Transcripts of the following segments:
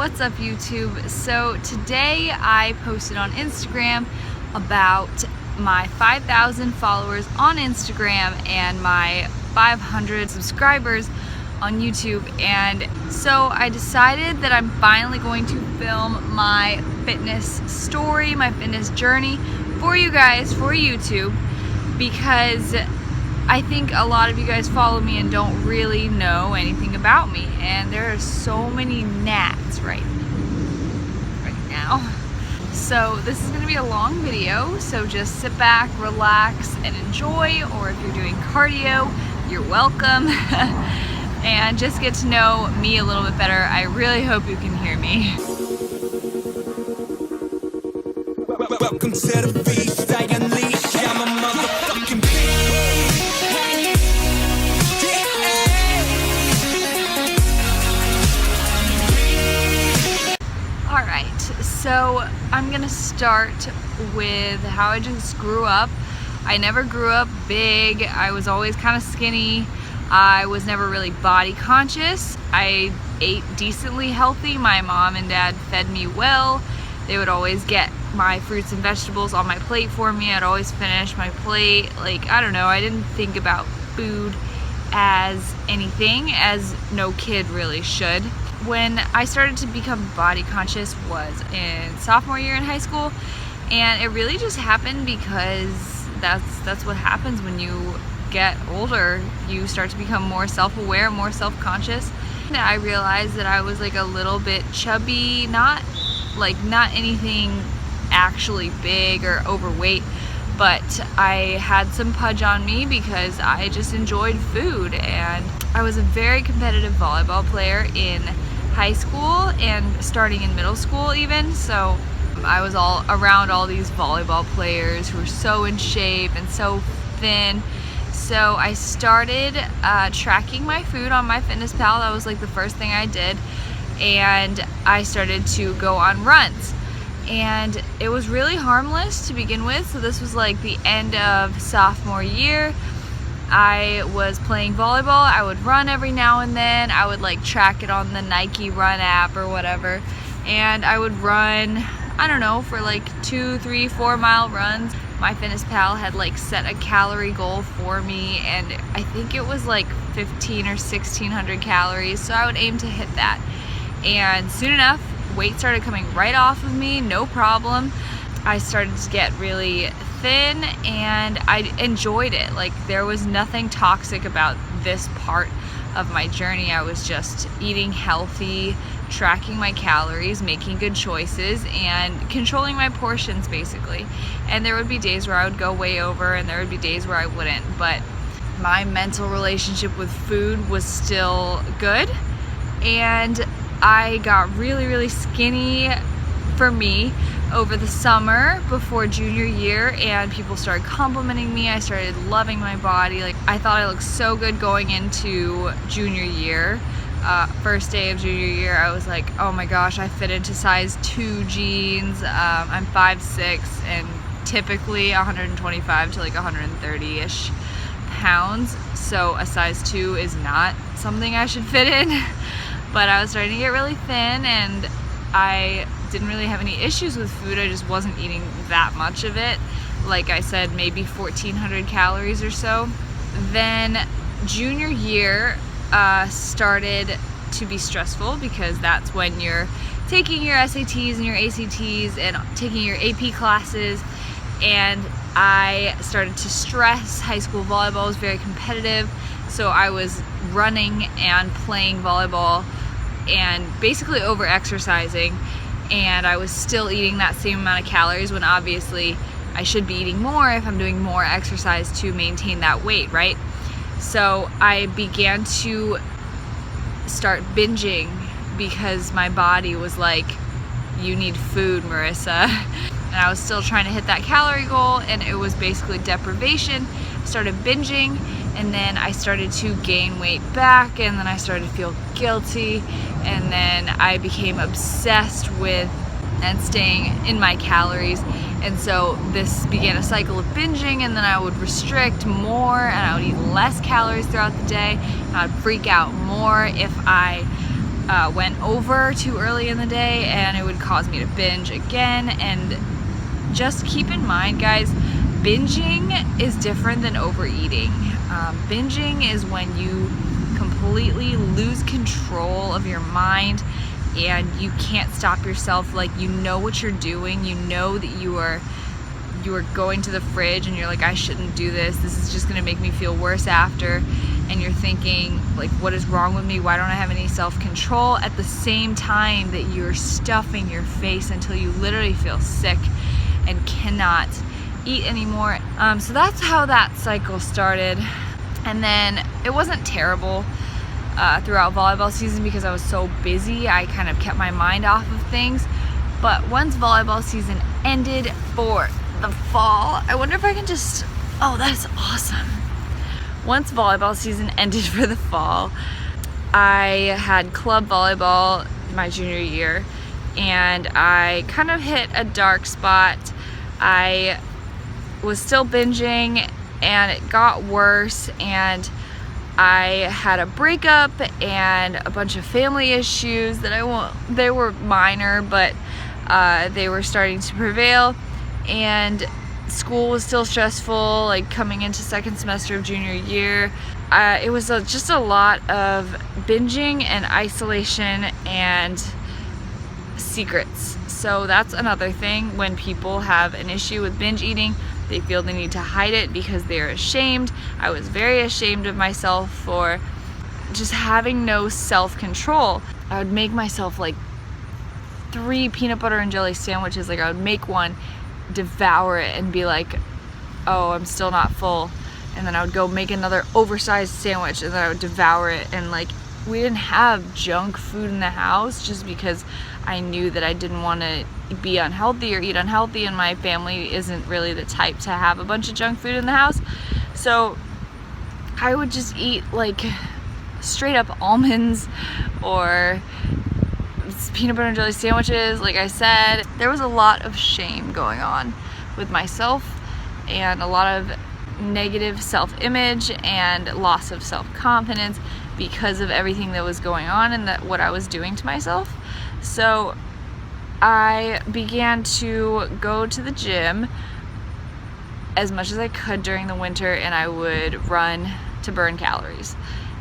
What's up, YouTube? So today I posted on Instagram about my 5,000 followers on Instagram and my 500 subscribers on YouTube, and so I decided that I'm finally going to film my fitness story, my fitness journey for you guys, for YouTube, because I think a lot of you guys follow me and don't really know anything about me, and there are so many gnats right now. So this is going to be a long video, so just sit back, relax, and enjoy, or if you're doing cardio, you're welcome. And just get to know me a little bit better. I really hope you can hear me. Welcome to the beast, I unleash, I'm a motherfucking beast. Alright, so I'm gonna start with how I just grew up. I never grew up big. I was always kind of skinny. I was never really body conscious. I ate decently healthy. My mom and dad fed me well. They would always get my fruits and vegetables on my plate for me. I'd always finish my plate. Like, I don't know, I didn't think about food as anything, as no kid really should. When I started to become body conscious was in sophomore year in high school, and it really just happened because that's what happens when you get older. You start to become more self-aware, more self-conscious. I realized that I was like a little bit chubby, not anything actually big or overweight, but I had some pudge on me because I just enjoyed food. And I was a very competitive volleyball player in high school and starting in middle school even, so I was all around all these volleyball players who were so in shape and so thin. So I started tracking my food on MyFitnessPal. That was like the first thing I did, and I started to go on runs, and it was really harmless to begin with. So this was like the end of sophomore year. I was playing volleyball. I would run every now and then. I would like track it on the Nike Run app or whatever, and I would run, I don't know, for like 2, 3, 4 mile runs. MyFitnessPal had like set a calorie goal for me, and I think it was like 1,500 or 1,600 calories, so I would aim to hit that. And soon enough, weight started coming right off of me, no problem. I started to get really thin, and I enjoyed it. Like, there was nothing toxic about this part of my journey. I was just eating healthy, tracking my calories, making good choices, and controlling my portions basically. And there would be days where I would go way over, and there would be days where I wouldn't, but my mental relationship with food was still good. And I got really skinny for me over the summer before junior year, and people started complimenting me. I started loving my body. Like, I thought I looked so good going into junior year. First day of junior year, I was like, oh my gosh, I fit into size 2 jeans. I'm 5'6", and typically 125 to like 130-ish pounds. So a size 2 is not something I should fit in. But I was starting to get really thin, and I didn't really have any issues with food. I just wasn't eating that much of it. Like I said, maybe 1,400 calories or so. Then junior year started to be stressful, because that's when you're taking your SATs and your ACTs and taking your AP classes, and I started to stress. High school volleyball was very competitive, so I was running and playing volleyball and basically over exercising, and I was still eating that same amount of calories when obviously I should be eating more if I'm doing more exercise to maintain that weight, right? So I began to start binging because my body was like, you need food, Marissa. And I was still trying to hit that calorie goal, and it was basically deprivation. I started binging, and then I started to gain weight back, and then I started to feel guilty, and then I became obsessed with and staying in my calories. And so this began a cycle of binging, and then I would restrict more, and I would eat less calories throughout the day. I would freak out more if I went over too early in the day, and it would cause me to binge again. And just keep in mind, guys, binging is different than overeating. Binging is when you completely lose control of your mind and you can't stop yourself. Like, you know what you're doing, you know that you are going to the fridge and you're like, I shouldn't do this is just gonna make me feel worse after, and you're thinking like, what is wrong with me, why don't I have any self-control, at the same time that you're stuffing your face until you literally feel sick and cannot eat anymore. So that's how that cycle started. And then it wasn't terrible throughout volleyball season because I was so busy. I kind of kept my mind off of things. But once volleyball season ended for the fall, I wonder if I can just, oh, that's awesome. Once volleyball season ended for the fall, I had club volleyball my junior year, and I kind of hit a dark spot. I was still binging, and it got worse, and I had a breakup and a bunch of family issues that they were minor, but they were starting to prevail, and school was still stressful, like coming into second semester of junior year. It was just a lot of binging and isolation and secrets. So that's another thing. When people have an issue with binge eating, they feel the need to hide it because they're ashamed. I was very ashamed of myself for just having no self-control. I would make myself like 3 peanut butter and jelly sandwiches. Like, I would make one, devour it, and be like, oh, I'm still not full. And then I would go make another oversized sandwich, and then I would devour it. And like, we didn't have junk food in the house just because I knew that I didn't want to be unhealthy or eat unhealthy, and my family isn't really the type to have a bunch of junk food in the house. So I would just eat like straight up almonds or peanut butter and jelly sandwiches. Like I said, there was a lot of shame going on with myself and a lot of negative self-image and loss of self-confidence because of everything that was going on and what I was doing to myself. So I began to go to the gym as much as I could during the winter, and I would run to burn calories.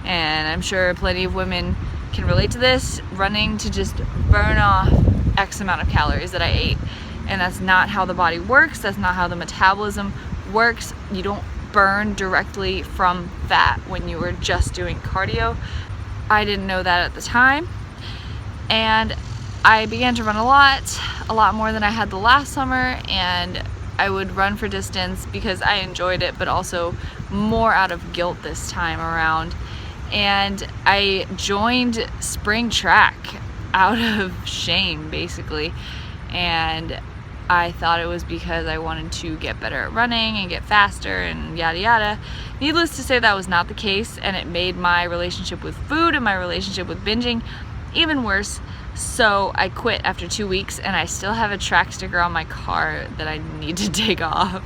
And I'm sure plenty of women can relate to this, running to just burn off X amount of calories that I ate. And that's not how the body works. That's not how the metabolism works. You don't burn directly from fat when you were just doing cardio. I didn't know that at the time. And I began to run a lot more than I had the last summer, and I would run for distance because I enjoyed it, but also more out of guilt this time around. And I joined spring track out of shame, basically. And I thought it was because I wanted to get better at running and get faster and yada yada. Needless to say, that was not the case, and it made my relationship with food and my relationship with binging even worse. So I quit after 2 weeks, and I still have a track sticker on my car that I need to take off.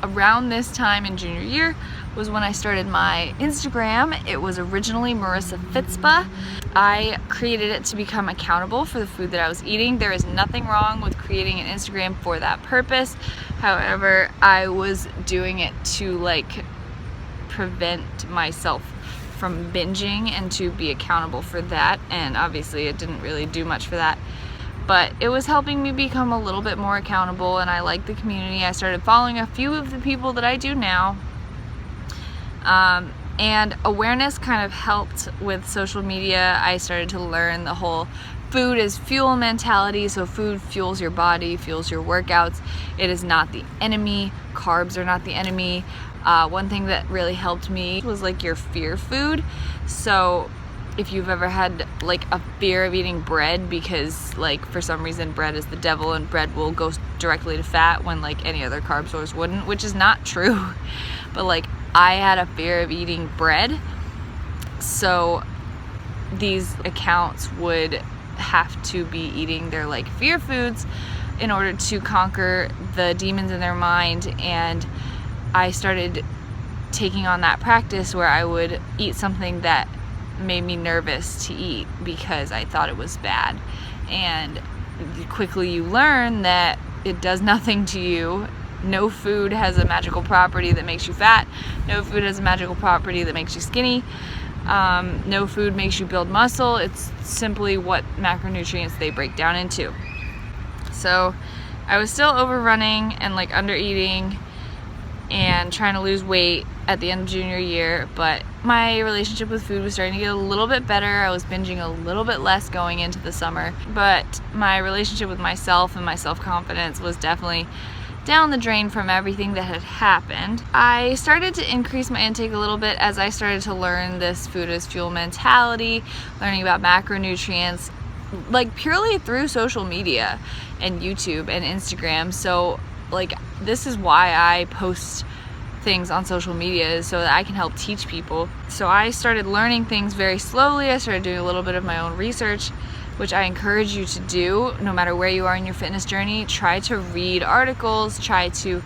Around this time in junior year was when I started my Instagram. It was originally MarissaFitness. I created it to become accountable for the food that I was eating. There is nothing wrong with creating an Instagram for that purpose. However, I was doing it to like prevent myself from binging and to be accountable for that, and obviously it didn't really do much for that, but it was helping me become a little bit more accountable, and I liked the community. I started following a few of the people that I do now, and awareness kind of helped with social media. I started to learn the whole food is fuel mentality. So food fuels your body, fuels your workouts. It is not the enemy. Carbs are not the enemy. One thing that really helped me was like your fear food. So if you've ever had like a fear of eating bread because like for some reason bread is the devil and bread will go directly to fat when like any other carb source wouldn't, which is not true, but like I had a fear of eating bread, so these accounts would have to be eating their like fear foods in order to conquer the demons in their mind. And I started taking on that practice where I would eat something that made me nervous to eat because I thought it was bad. And quickly you learn that it does nothing to you. No food has a magical property that makes you fat. No food has a magical property that makes you skinny. No food makes you build muscle. It's simply what macronutrients they break down into. So I was still overrunning and like under eating and trying to lose weight at the end of junior year, but my relationship with food was starting to get a little bit better. I was binging a little bit less going into the summer, but my relationship with myself and my self-confidence was definitely down the drain from everything that had happened. I started to increase my intake a little bit as I started to learn this food as fuel mentality, learning about macronutrients, like purely through social media and YouTube and Instagram. So like this is why I post things on social media, so that I can help teach people. So I started learning things very slowly. I started doing a little bit of my own research, which I encourage you to do no matter where you are in your fitness journey. Try to read articles, try to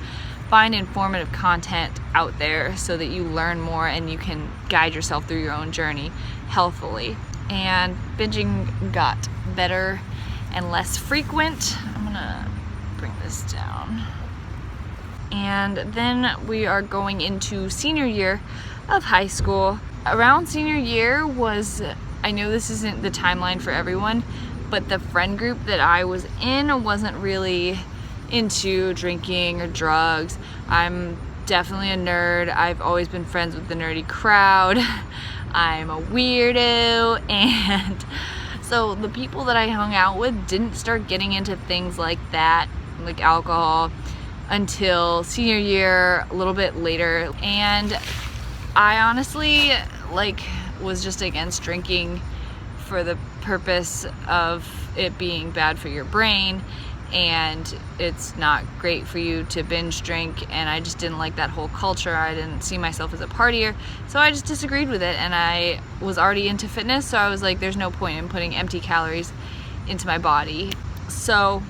find informative content out there so that you learn more and you can guide yourself through your own journey healthily. And binging got better and less frequent. I'm gonna bring this down. And then we are going into senior year of high school. Around senior year was, I know this isn't the timeline for everyone, but the friend group that I was in wasn't really into drinking or drugs. I'm definitely a nerd. I've always been friends with the nerdy crowd. I'm a weirdo, and so the people that I hung out with didn't start getting into things like that, like alcohol, until senior year, a little bit later. And I honestly was just against drinking for the purpose of it being bad for your brain, and it's not great for you to binge drink, and I just didn't like that whole culture. I didn't see myself as a partier, so I just disagreed with it. And I was already into fitness, so I was like, there's no point in putting empty calories into my body. So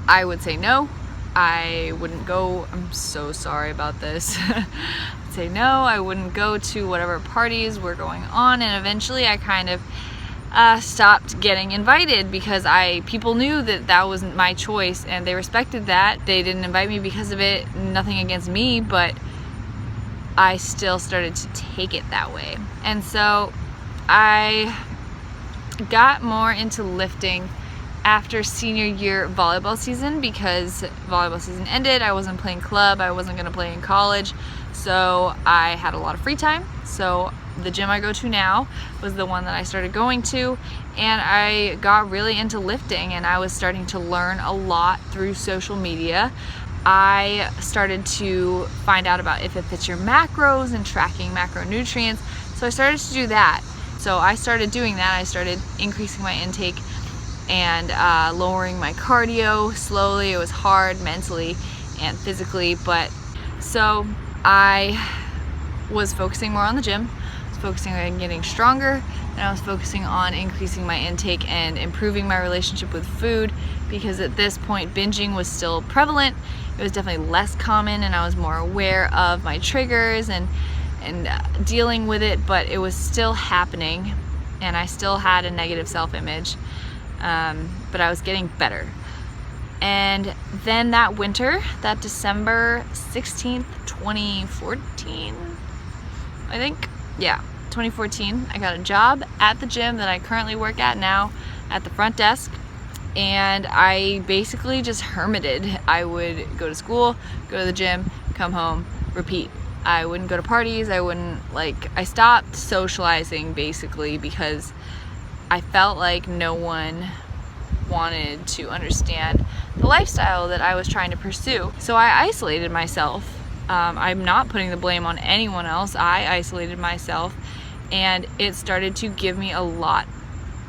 I would say no. I wouldn't go, I'm so sorry about this. I'd say no, I wouldn't go to whatever parties were going on, and eventually I kind of stopped getting invited because people knew that wasn't my choice, and they respected that. They didn't invite me because of it, nothing against me, but I still started to take it that way. And so I got more into lifting after senior year volleyball season, because volleyball season ended. I wasn't playing club, I wasn't going to play in college, so I had a lot of free time. So the gym I go to now was the one that I started going to, and I got really into lifting, and I was starting to learn a lot through social media. I started to find out about if it fits your macros and tracking macronutrients, so I started to do that. So I started doing that. I started increasing my intake and lowering my cardio slowly. It was hard mentally and physically, but so I was focusing more on the gym, I was focusing on getting stronger, and I was focusing on increasing my intake and improving my relationship with food, because at this point binging was still prevalent. It was definitely less common, and I was more aware of my triggers and dealing with it, but it was still happening, and I still had a negative self-image. But I was getting better. And then that winter, that December 16th, 2014, I think, yeah, 2014, I got a job at the gym that I currently work at now at the front desk, and I basically just hermited. I would go to school, go to the gym, come home, repeat. I wouldn't go to parties. I stopped socializing basically because I felt like no one wanted to understand the lifestyle that I was trying to pursue. So I isolated myself. I'm not putting the blame on anyone else. I isolated myself, and it started to give me a lot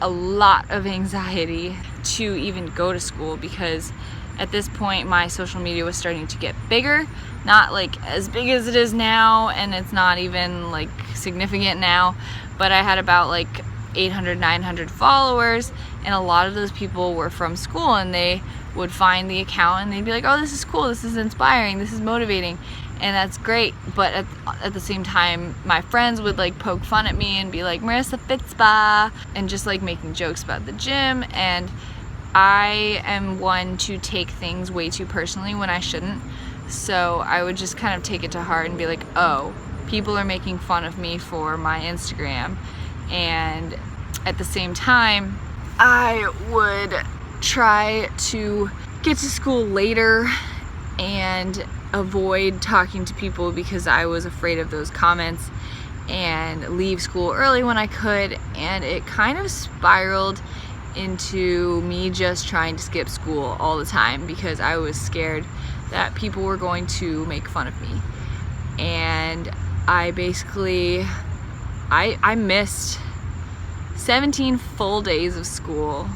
of anxiety to even go to school, because at this point my social media was starting to get bigger, not like as big as it is now, and it's not even like significant now, but I had about like 800, 900 followers, and a lot of those people were from school, and they would find the account and they'd be like, oh, this is cool, this is inspiring, this is motivating, and that's great. But at the same time, my friends would like poke fun at me and be like, Marissa Fit Spa, and just like making jokes about the gym. And I am one to take things way too personally when I shouldn't. So I would just kind of take it to heart and be like, oh, people are making fun of me for my Instagram. And at the same time, I would try to get to school later and avoid talking to people because I was afraid of those comments, and leave school early when I could. And it kind of spiraled into me just trying to skip school all the time because I was scared that people were going to make fun of me. And I basically I missed 17 full days of school,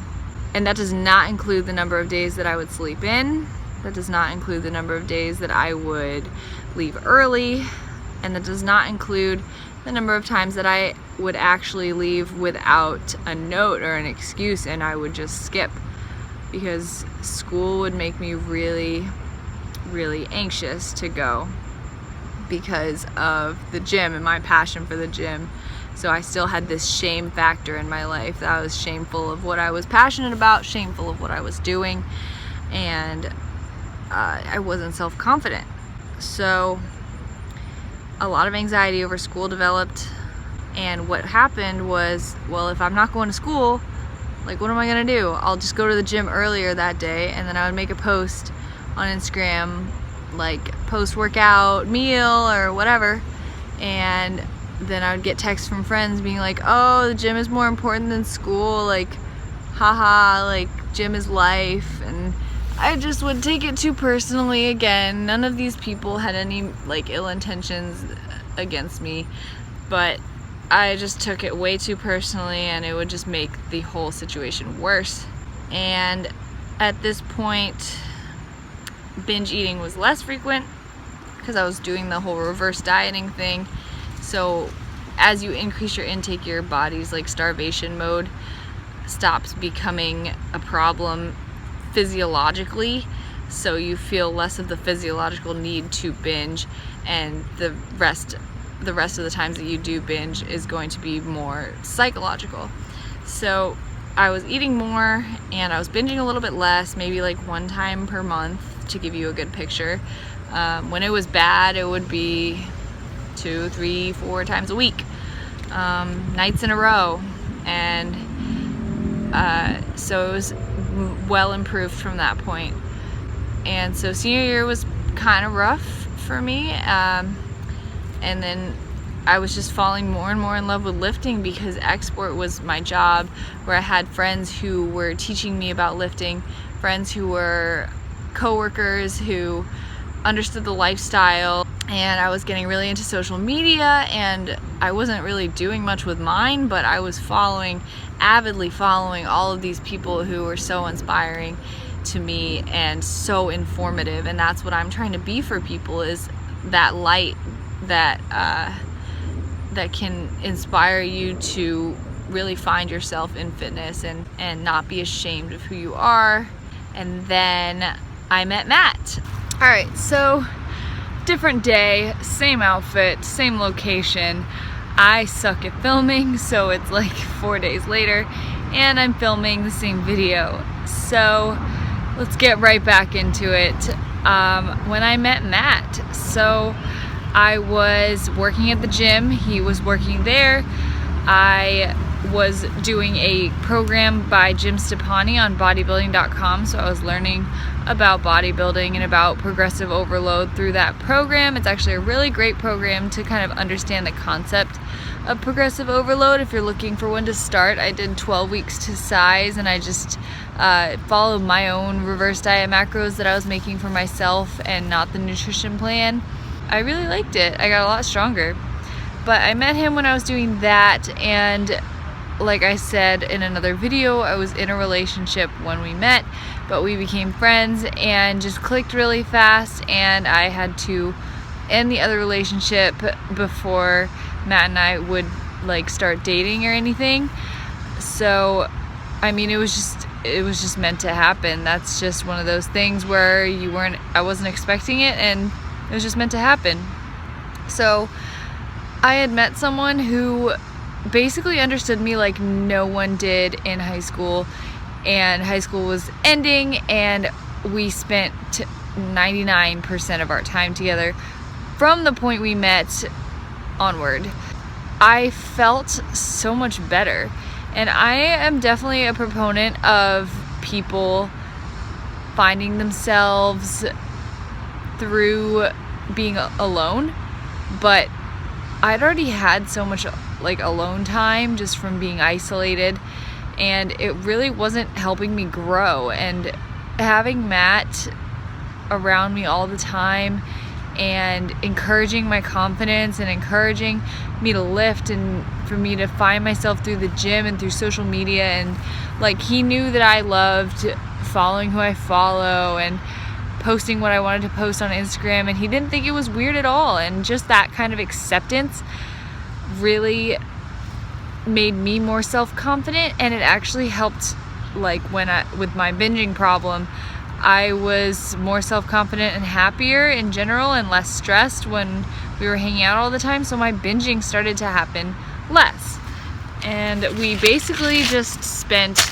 and that does not include the number of days that I would sleep in. That does not include the number of days that I would leave early, and that does not include the number of times that I would actually leave without a note or an excuse, and I would just skip because school would make me really, really anxious to go because of the gym and my passion for the gym. So I still had this shame factor in my life that I was shameful of what I was passionate about, shameful of what I was doing, and I wasn't self-confident. So a lot of anxiety over school developed, and what happened was, well, if I'm not going to school, like, what am I gonna do? I'll just go to the gym earlier that day, and then I would make a post on Instagram, like post-workout meal or whatever, and then I would get texts from friends being like, oh, the gym is more important than school, like, haha, like, gym is life. And I just would take it too personally. Again, none of these people had any like ill intentions against me, but I just took it way too personally, and it would just make the whole situation worse. And at this point, binge eating was less frequent because I was doing the whole reverse dieting thing. So as you increase your intake, your body's like starvation mode stops becoming a problem physiologically, so you feel less of the physiological need to binge, and the rest of the times that you do binge is going to be more psychological. So I was eating more and I was binging a little bit less, maybe like one time per month to give you a good picture. When it was bad, it would be 2, 3, 4 times a week, nights in a row. And so it was well improved from that point. And so senior year was kind of rough for me, and then I was just falling more and more in love with lifting because export was my job, where I had friends who were teaching me about lifting, friends who were coworkers who understood the lifestyle, and I was getting really into social media, and I wasn't really doing much with mine, but I was avidly following all of these people who were so inspiring to me and so informative. And that's what I'm trying to be for people, is that light that that can inspire you to really find yourself in fitness and not be ashamed of who you are. And then I met Matt. All right, so different day, same outfit, same location. I suck at filming, so it's like 4 days later and I'm filming the same video. So let's get right back into it. When I met Matt, so I was working at the gym, he was working there. I was doing a program by Jim Stepani on bodybuilding.com, so I was learning about bodybuilding and about progressive overload through that program. It's actually a really great program to kind of understand the concept of progressive overload if you're looking for when to start. I did 12 weeks to size, and I just followed my own reverse diet macros that I was making for myself and not the nutrition plan. I really liked it. I got a lot stronger. But I met him when I was doing that, and like I said in another video, I was in a relationship when we met, but we became friends and just clicked really fast, and I had to end the other relationship before Matt and I would like start dating or anything. So I mean, it was just meant to happen. That's just one of those things where I wasn't expecting it, and It was just meant to happen. So I had met someone who basically understood me like no one did in high school, and high school was ending and we spent 99% of our time together from the point we met onward. I felt so much better, and I am definitely a proponent of people finding themselves through being alone, but I'd already had so much like alone time just from being isolated, and it really wasn't helping me grow. And having Matt around me all the time and encouraging my confidence and encouraging me to lift and for me to find myself through the gym and through social media, and like he knew that I loved following who I follow and posting what I wanted to post on Instagram, and he didn't think it was weird at all. And just that kind of acceptance really made me more self-confident, and it actually helped. Like with my binging problem, I was more self-confident and happier in general and less stressed when we were hanging out all the time, so my binging started to happen less. And we basically just spent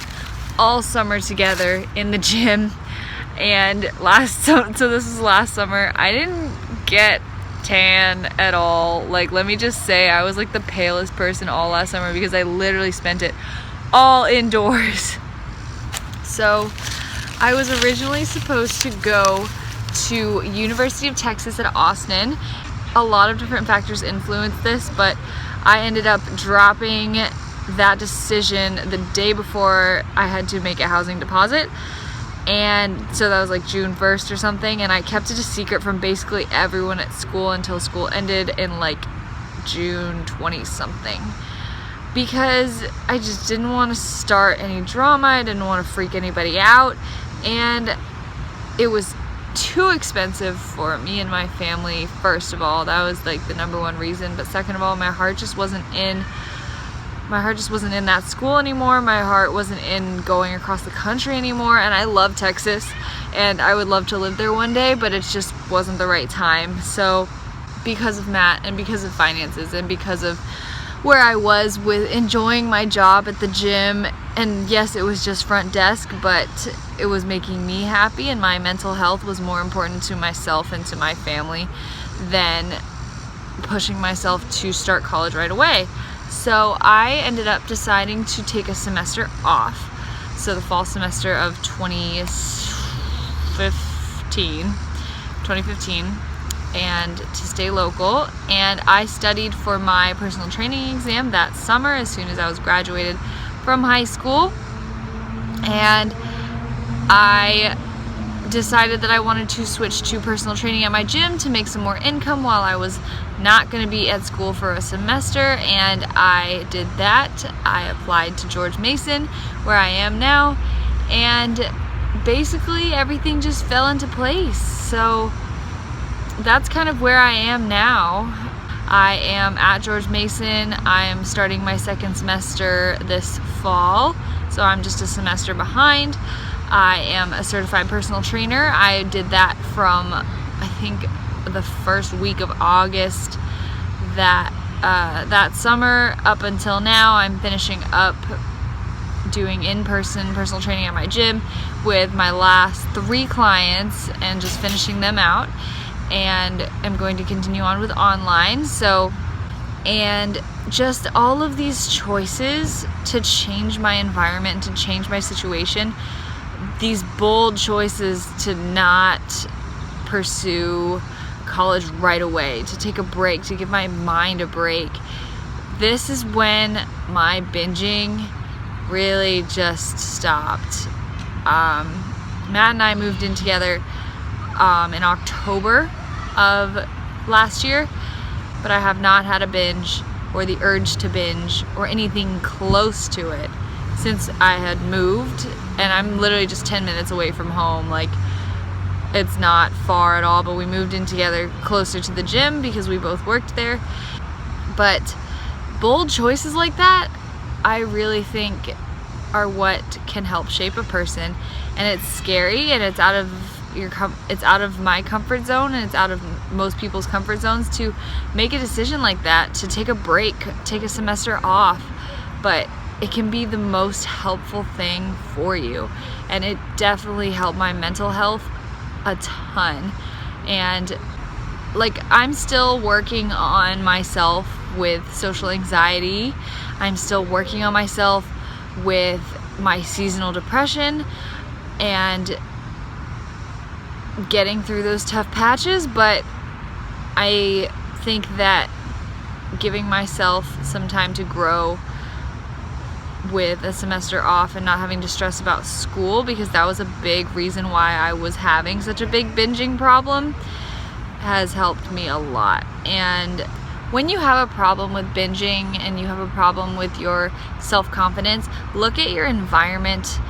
all summer together in the gym. And so this is last summer, I didn't get tan at all. Like, let me just say, I was like the palest person all last summer because I literally spent it all indoors. So I was originally supposed to go to University of Texas at Austin. A lot of different factors influenced this, but I ended up dropping that decision the day before I had to make a housing deposit. And so that was like June 1st or something, and I kept it a secret from basically everyone at school until school ended in like June 20 something, because I just didn't want to start any drama. I didn't want to freak anybody out, and it was too expensive for me and my family. First of all, that was like the number one reason, but second of all, my heart just wasn't in that school anymore. My heart wasn't in going across the country anymore, and I love Texas and I would love to live there one day, but it just wasn't the right time. So because of Matt and because of finances and because of where I was with enjoying my job at the gym, and yes, it was just front desk, but it was making me happy, and my mental health was more important to myself and to my family than pushing myself to start college right away. So I ended up deciding to take a semester off. So the fall semester of 2015, and to stay local. And I studied for my personal training exam that summer as soon as I was graduated from high school. And I decided that I wanted to switch to personal training at my gym to make some more income while I was not going to be at school for a semester, and I did that. I applied to George Mason, where I am now, and basically everything just fell into place. So that's kind of where I am now. I am at George Mason. I am starting my second semester this fall, so I'm just a semester behind. I am a certified personal trainer. I did that from, I think, the first week of August that summer up until now. I'm finishing up doing in-person personal training at my gym with my last 3 clients and just finishing them out, and I'm going to continue on with online. So, and just all of these choices to change my environment, to change my situation, these bold choices to not pursue college right away, to take a break, to give my mind a break. This is when my binging really just stopped. Matt and I moved in together in October of last year, but I have not had a binge or the urge to binge or anything close to it since I had moved. And I'm literally just 10 minutes away from home. Like, it's not far at all, but we moved in together closer to the gym because we both worked there. But bold choices like that, I really think, are what can help shape a person. And it's scary, and it's out of it's out of my comfort zone, and it's out of most people's comfort zones to make a decision like that, to take a break, take a semester off. But it can be the most helpful thing for you, and it definitely helped my mental health a ton. And like, I'm still working on myself with social anxiety. I'm still working on myself with my seasonal depression and getting through those tough patches, but I think that giving myself some time to grow with a semester off and not having to stress about school, because that was a big reason why I was having such a big binging problem, has helped me a lot. And when you have a problem with binging and you have a problem with your self-confidence, look at your environment.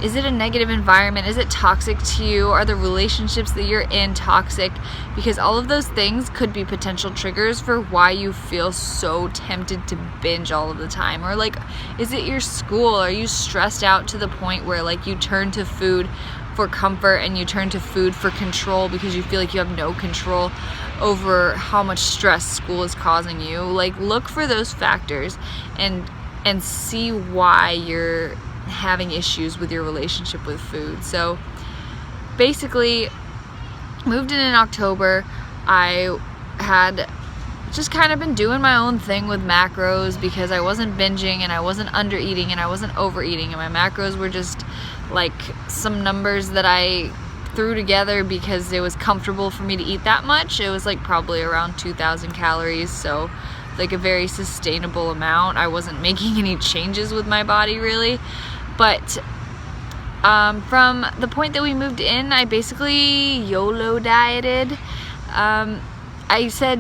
Is it a negative environment? Is it toxic to you? Are the relationships that you're in toxic? Because all of those things could be potential triggers for why you feel so tempted to binge all of the time. Or like, is it your school? Are you stressed out to the point where like you turn to food for comfort and you turn to food for control because you feel like you have no control over how much stress school is causing you? Like, look for those factors and see why you're having issues with your relationship with food. So basically, moved in October. I had just kind of been doing my own thing with macros because I wasn't binging and I wasn't under eating and I wasn't overeating, and my macros were just like some numbers that I threw together because it was comfortable for me to eat that much. It was like probably around 2,000 calories, so like a very sustainable amount. I wasn't making any changes with my body really. But from the point that we moved in, I basically YOLO dieted. I said,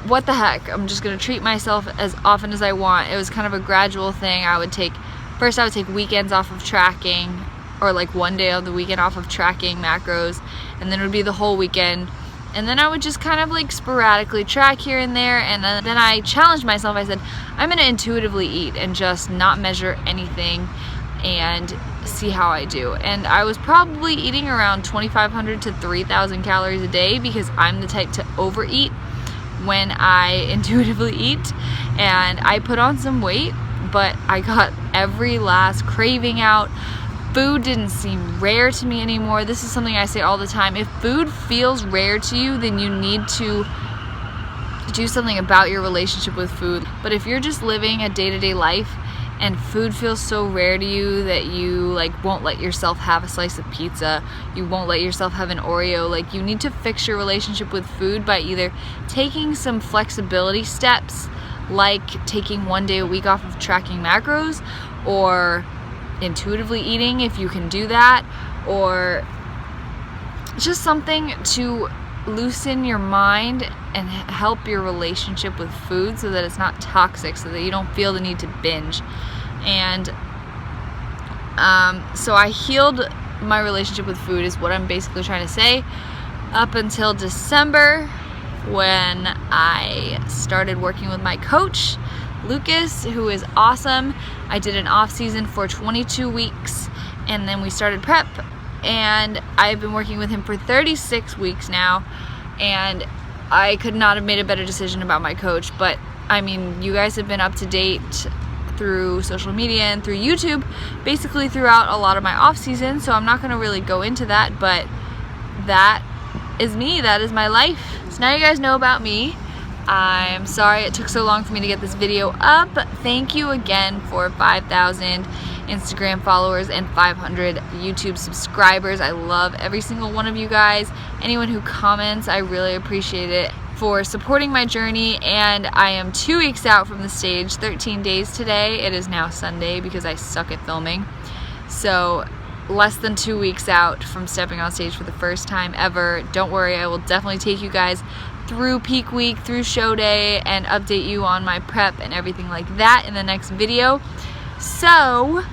what the heck, I'm just gonna treat myself as often as I want. It was kind of a gradual thing. I would take weekends off of tracking, or like one day of the weekend off of tracking macros, and then it would be the whole weekend. And then I would just kind of like sporadically track here and there, and then I challenged myself. I said, I'm gonna intuitively eat and just not measure anything and see how I do. And I was probably eating around 2,500 to 3,000 calories a day because I'm the type to overeat when I intuitively eat. And I put on some weight, but I got every last craving out. Food didn't seem rare to me anymore. This is something I say all the time. If food feels rare to you, then you need to do something about your relationship with food. But if you're just living a day-to-day life and food feels so rare to you that you like won't let yourself have a slice of pizza, you won't let yourself have an Oreo, like you need to fix your relationship with food by either taking some flexibility steps, like taking one day a week off of tracking macros, or intuitively eating if you can do that, or just something to loosen your mind and help your relationship with food so that it's not toxic, so that you don't feel the need to binge. And so I healed my relationship with food, is what I'm basically trying to say, up until December, when I started working with my coach Lucas, who is awesome. I did an off season for 22 weeks, and then we started prep, and I've been working with him for 36 weeks now, and I could not have made a better decision about my coach. But I mean, you guys have been up to date through social media and through YouTube basically throughout a lot of my off season, so I'm not going to really go into that, but that is me, that is my life. So now you guys know about me. I'm sorry it took so long for me to get this video up. Thank you again for 5,000 Instagram followers and 500 YouTube subscribers. I love every single one of you guys. Anyone who comments, I really appreciate it, for supporting my journey. And I am 2 weeks out from the stage, 13 days today. It is now Sunday because I suck at filming. So less than 2 weeks out from stepping on stage for the first time ever. Don't worry, I will definitely take you guys through peak week, through show day, and update you on my prep and everything like that in the next video. So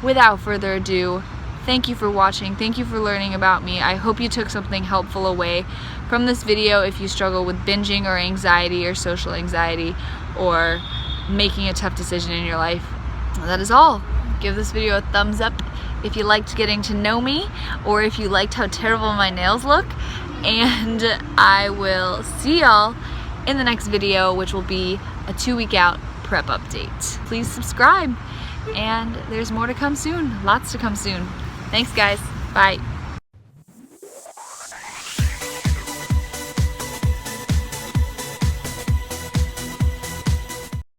without further ado, thank you for watching. Thank you for learning about me. I hope you took something helpful away from this video if you struggle with binging or anxiety or social anxiety or making a tough decision in your life. That is all. Give this video a thumbs up if you liked getting to know me, or if you liked how terrible my nails look. And I will see y'all in the next video, which will be a 2-week out prep update. Please subscribe, and there's more to come soon. Lots to come soon. Thanks, guys. Bye.